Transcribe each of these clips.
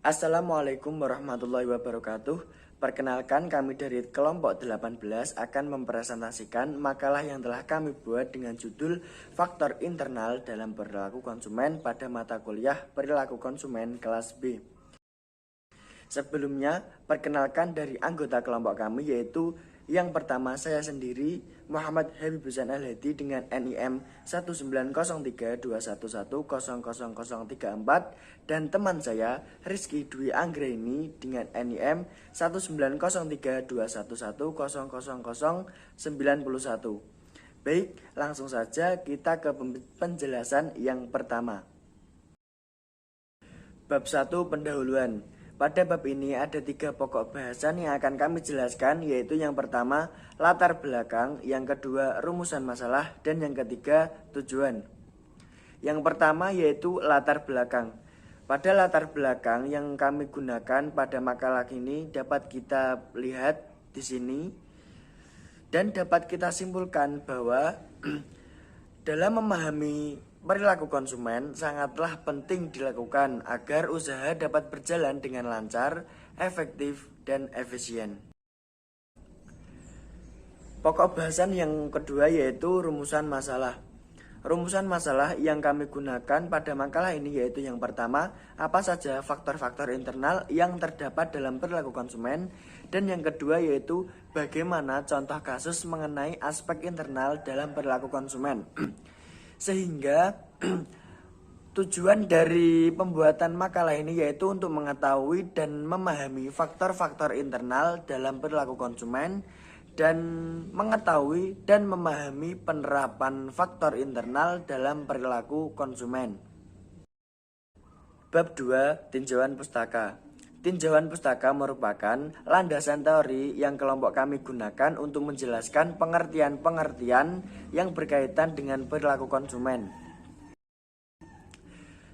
Assalamualaikum warahmatullahi wabarakatuh. Perkenalkan, kami dari kelompok 18 akan mempresentasikan makalah yang telah kami buat dengan judul Faktor Internal dalam Perilaku Konsumen pada mata kuliah Perilaku Konsumen kelas B. Sebelumnya, perkenalkan dari anggota kelompok kami, yaitu yang pertama saya sendiri, Muhammad Habibusan Al-Hadi dengan NIM 1903211000034, dan teman saya Rizky Dwi Anggraini dengan NIM 1903211000091. Baik, langsung saja kita ke penjelasan yang pertama. Bab 1, pendahuluan. Pada bab ini ada 3 pokok bahasan yang akan kami jelaskan, yaitu yang pertama latar belakang, yang kedua rumusan masalah, dan yang ketiga tujuan. Yang pertama yaitu latar belakang. Pada latar belakang yang kami gunakan pada makalah ini dapat kita lihat di sini dan dapat kita simpulkan bahwa dalam memahami perilaku konsumen sangatlah penting dilakukan agar usaha dapat berjalan dengan lancar, efektif, dan efisien. Pokok bahasan yang kedua yaitu rumusan masalah. Rumusan masalah yang kami gunakan pada makalah ini yaitu yang pertama, apa saja faktor-faktor internal yang terdapat dalam perilaku konsumen, dan yang kedua yaitu bagaimana contoh kasus mengenai aspek internal dalam perilaku konsumen. Sehingga tujuan dari pembuatan makalah ini yaitu untuk mengetahui dan memahami faktor-faktor internal dalam perilaku konsumen dan mengetahui dan memahami penerapan faktor internal dalam perilaku konsumen. Bab 2, tinjauan pustaka. Tinjauan pustaka merupakan landasan teori yang kelompok kami gunakan untuk menjelaskan pengertian-pengertian yang berkaitan dengan perilaku konsumen.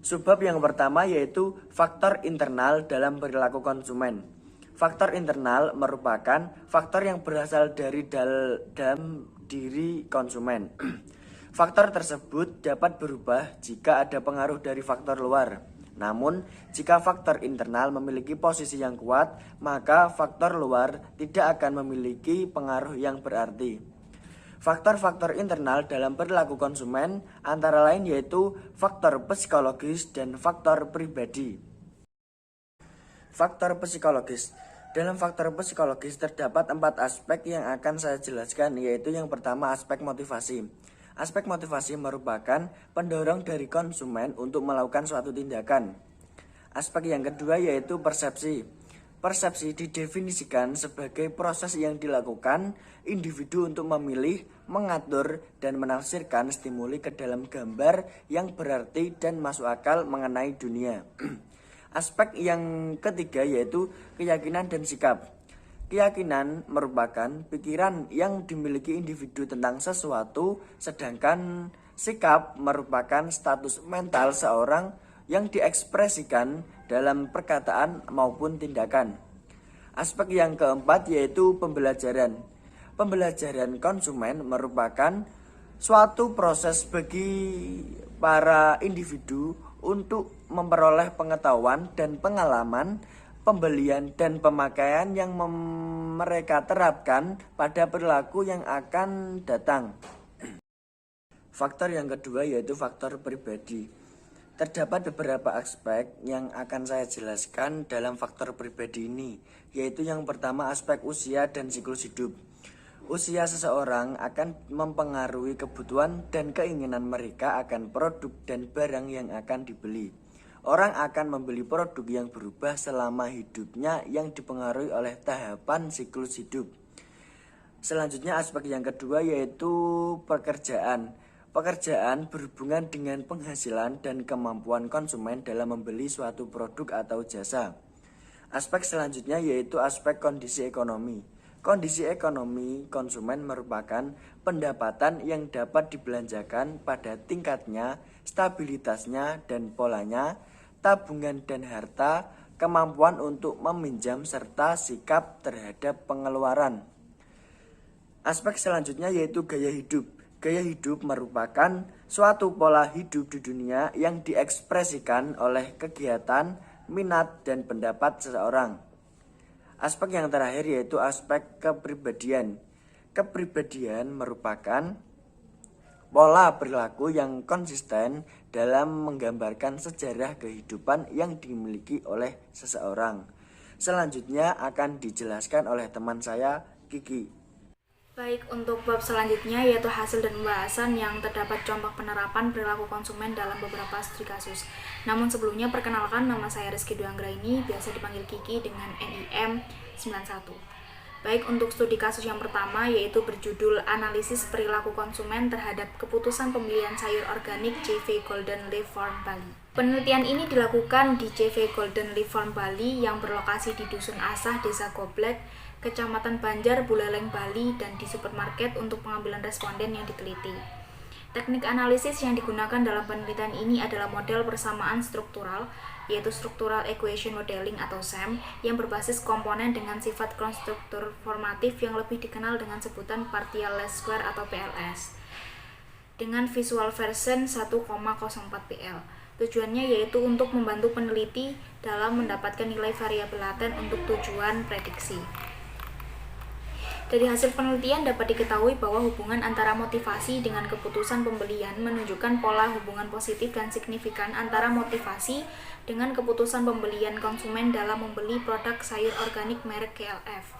Subbab yang pertama yaitu faktor internal dalam perilaku konsumen. Faktor internal merupakan faktor yang berasal dari dalam diri konsumen. Faktor tersebut dapat berubah jika ada pengaruh dari faktor luar. Namun, jika faktor internal memiliki posisi yang kuat, maka faktor luar tidak akan memiliki pengaruh yang berarti. Faktor-faktor internal dalam perilaku konsumen antara lain yaitu faktor psikologis dan faktor pribadi. Faktor psikologis. Dalam faktor psikologis terdapat 4 aspek yang akan saya jelaskan, yaitu yang pertama aspek motivasi. Aspek motivasi merupakan pendorong dari konsumen untuk melakukan suatu tindakan. Aspek yang kedua yaitu persepsi. Persepsi didefinisikan sebagai proses yang dilakukan individu untuk memilih, mengatur, dan menafsirkan stimuli ke dalam gambar yang berarti dan masuk akal mengenai dunia. Aspek yang ketiga yaitu keyakinan dan sikap. Keyakinan merupakan pikiran yang dimiliki individu tentang sesuatu, sedangkan sikap merupakan status mental seorang yang diekspresikan dalam perkataan maupun tindakan. Aspek yang keempat yaitu pembelajaran. Pembelajaran konsumen merupakan suatu proses bagi para individu untuk memperoleh pengetahuan dan pengalaman pembelian dan pemakaian yang mereka terapkan pada perilaku yang akan datang. Faktor yang kedua yaitu faktor pribadi. Terdapat beberapa aspek yang akan saya jelaskan dalam faktor pribadi ini, yaitu yang pertama aspek usia dan siklus hidup. Usia seseorang akan mempengaruhi kebutuhan dan keinginan mereka akan produk dan barang yang akan dibeli. Orang akan membeli produk yang berubah selama hidupnya yang dipengaruhi oleh tahapan siklus hidup. Selanjutnya aspek yang kedua yaitu pekerjaan. Pekerjaan berhubungan dengan penghasilan dan kemampuan konsumen dalam membeli suatu produk atau jasa. Aspek selanjutnya yaitu aspek kondisi ekonomi. Kondisi ekonomi konsumen merupakan pendapatan yang dapat dibelanjakan pada tingkatnya, stabilitasnya dan polanya, tabungan dan harta, kemampuan untuk meminjam serta sikap terhadap pengeluaran. Aspek selanjutnya yaitu gaya hidup. Gaya hidup merupakan suatu pola hidup di dunia yang diekspresikan oleh kegiatan, minat, dan pendapat seseorang. Aspek yang terakhir yaitu aspek kepribadian. Kepribadian merupakan pola perilaku yang konsisten dalam menggambarkan sejarah kehidupan yang dimiliki oleh seseorang. Selanjutnya akan dijelaskan oleh teman saya, Kiki. Baik, untuk bab selanjutnya yaitu hasil dan pembahasan yang terdapat contoh penerapan perilaku konsumen dalam beberapa studi kasus. Namun sebelumnya perkenalkan, nama saya Rizky Dwi Anggraini, biasa dipanggil Kiki dengan NIM 91. Baik, untuk studi kasus yang pertama yaitu berjudul Analisis Perilaku Konsumen terhadap Keputusan Pembelian Sayur Organik JV Golden Leaf Farm Bali. Penelitian ini dilakukan di JV Golden Leaf Farm Bali yang berlokasi di Dusun Asah, Desa Goblek, Kecamatan Banjar, Buleleng, Bali, dan di supermarket untuk pengambilan responden yang diteliti. Teknik analisis yang digunakan dalam penelitian ini adalah model persamaan struktural, yaitu Structural Equation Modeling atau SEM, yang berbasis komponen dengan sifat konstruktur formatif yang lebih dikenal dengan sebutan partial least square atau PLS, dengan visual version 1,04 pl. Tujuannya yaitu untuk membantu peneliti dalam mendapatkan nilai variabel laten untuk tujuan prediksi. Dari hasil penelitian dapat diketahui bahwa hubungan antara motivasi dengan keputusan pembelian menunjukkan pola hubungan positif dan signifikan antara motivasi dengan keputusan pembelian konsumen dalam membeli produk sayur organik merek KLF.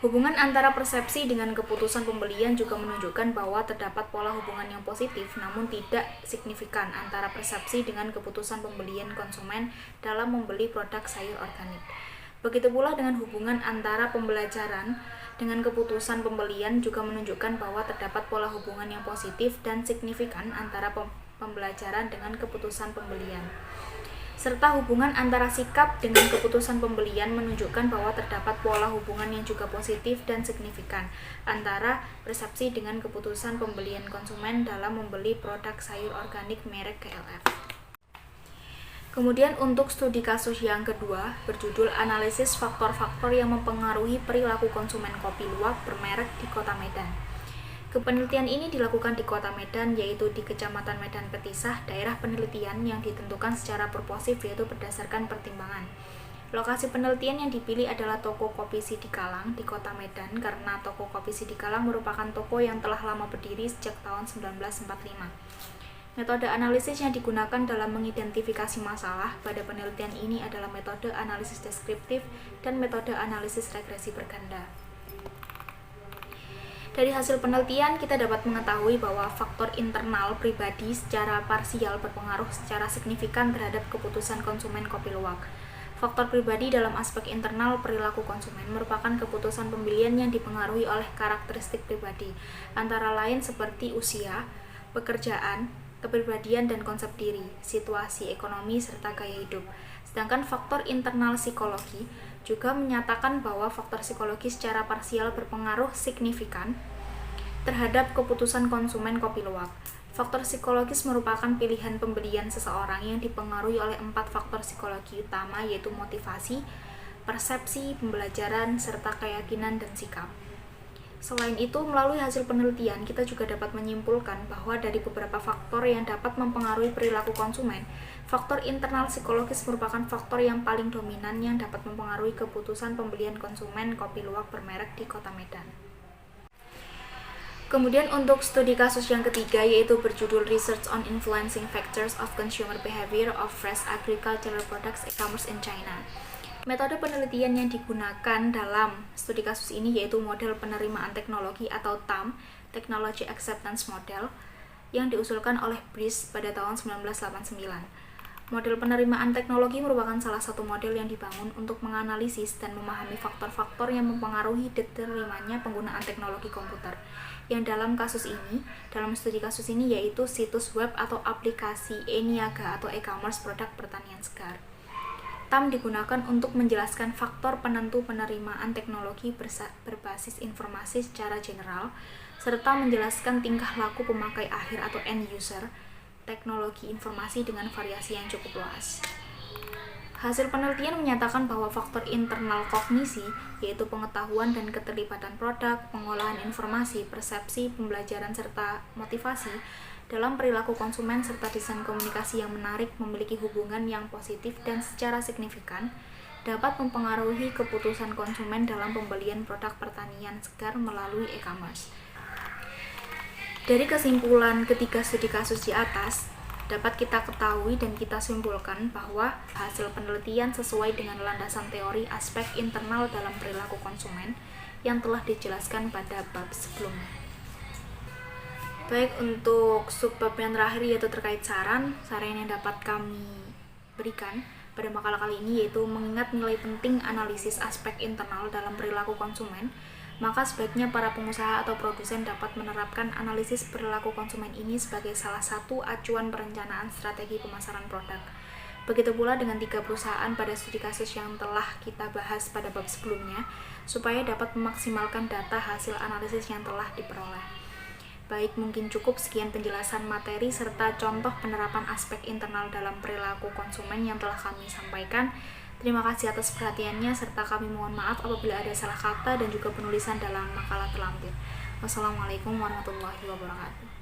Hubungan antara persepsi dengan keputusan pembelian juga menunjukkan bahwa terdapat pola hubungan yang positif namun tidak signifikan antara persepsi dengan keputusan pembelian konsumen dalam membeli produk sayur organik. Begitu pula dengan hubungan antara pembelajaran dengan keputusan pembelian juga menunjukkan bahwa terdapat pola hubungan yang positif dan signifikan antara pembelajaran dengan keputusan pembelian. Serta hubungan antara sikap dengan keputusan pembelian menunjukkan bahwa terdapat pola hubungan yang juga positif dan signifikan antara persepsi dengan keputusan pembelian konsumen dalam membeli produk sayur organik merek KLF. Kemudian untuk studi kasus yang kedua berjudul Analisis Faktor-Faktor yang Mempengaruhi Perilaku Konsumen Kopi Luwak bermerek di Kota Medan. Penelitian ini dilakukan di Kota Medan, yaitu di Kecamatan Medan Petisah, daerah penelitian yang ditentukan secara proportif yaitu berdasarkan pertimbangan. Lokasi penelitian yang dipilih adalah toko kopi Sidikalang di Kota Medan karena toko kopi Sidikalang merupakan toko yang telah lama berdiri sejak tahun 1945. Metode analisis yang digunakan dalam mengidentifikasi masalah pada penelitian ini adalah metode analisis deskriptif dan metode analisis regresi berganda. Dari hasil penelitian, kita dapat mengetahui bahwa faktor internal pribadi secara parsial berpengaruh secara signifikan terhadap keputusan konsumen kopi luwak. Faktor pribadi dalam aspek internal perilaku konsumen merupakan keputusan pembelian yang dipengaruhi oleh karakteristik pribadi, antara lain seperti usia, pekerjaan, kepribadian dan konsep diri, situasi ekonomi, serta gaya hidup. Sedangkan faktor internal psikologi juga menyatakan bahwa faktor psikologi secara parsial berpengaruh signifikan terhadap keputusan konsumen kopi luwak. Faktor psikologis merupakan pilihan pembelian seseorang yang dipengaruhi oleh 4 faktor psikologi utama yaitu motivasi, persepsi, pembelajaran, serta keyakinan dan sikap. Selain itu, melalui hasil penelitian, kita juga dapat menyimpulkan bahwa dari beberapa faktor yang dapat mempengaruhi perilaku konsumen, faktor internal psikologis merupakan faktor yang paling dominan yang dapat mempengaruhi keputusan pembelian konsumen kopi luwak bermerek di Kota Medan. Kemudian untuk studi kasus yang ketiga yaitu berjudul Research on Influencing Factors of Consumer Behavior of Fresh Agricultural Products E-commerce in China. Metode penelitian yang digunakan dalam studi kasus ini yaitu model penerimaan teknologi atau TAM, Technology Acceptance Model, yang diusulkan oleh BRIS pada tahun 1989. Model penerimaan teknologi merupakan salah satu model yang dibangun untuk menganalisis dan memahami faktor-faktor yang mempengaruhi diterimanya penggunaan teknologi komputer. Yang dalam studi kasus ini yaitu situs web atau aplikasi e-niaga atau e-commerce produk pertanian segar. TAM digunakan untuk menjelaskan faktor penentu penerimaan teknologi berbasis informasi secara general, serta menjelaskan tingkah laku pemakai akhir atau end user teknologi informasi dengan variasi yang cukup luas. Hasil penelitian menyatakan bahwa faktor internal kognisi, yaitu pengetahuan dan keterlibatan produk, pengolahan informasi, persepsi, pembelajaran, serta motivasi, dalam perilaku konsumen serta desain komunikasi yang menarik memiliki hubungan yang positif dan secara signifikan dapat mempengaruhi keputusan konsumen dalam pembelian produk pertanian segar melalui e-commerce. Dari kesimpulan ketiga studi kasus di atas, dapat kita ketahui dan kita simpulkan bahwa hasil penelitian sesuai dengan landasan teori aspek internal dalam perilaku konsumen yang telah dijelaskan pada bab sebelumnya. Baik, untuk subbab yang terakhir yaitu terkait saran yang dapat kami berikan pada makalah kali ini yaitu mengingat nilai penting analisis aspek internal dalam perilaku konsumen, maka sebaiknya para pengusaha atau produsen dapat menerapkan analisis perilaku konsumen ini sebagai salah satu acuan perencanaan strategi pemasaran produk. Begitu pula dengan 3 perusahaan pada studi kasus yang telah kita bahas pada bab sebelumnya, supaya dapat memaksimalkan data hasil analisis yang telah diperoleh. Baik, mungkin cukup sekian penjelasan materi serta contoh penerapan aspek internal dalam perilaku konsumen yang telah kami sampaikan. Terima kasih atas perhatiannya, serta kami mohon maaf apabila ada salah kata dan juga penulisan dalam makalah terlampir. Wassalamualaikum warahmatullahi wabarakatuh.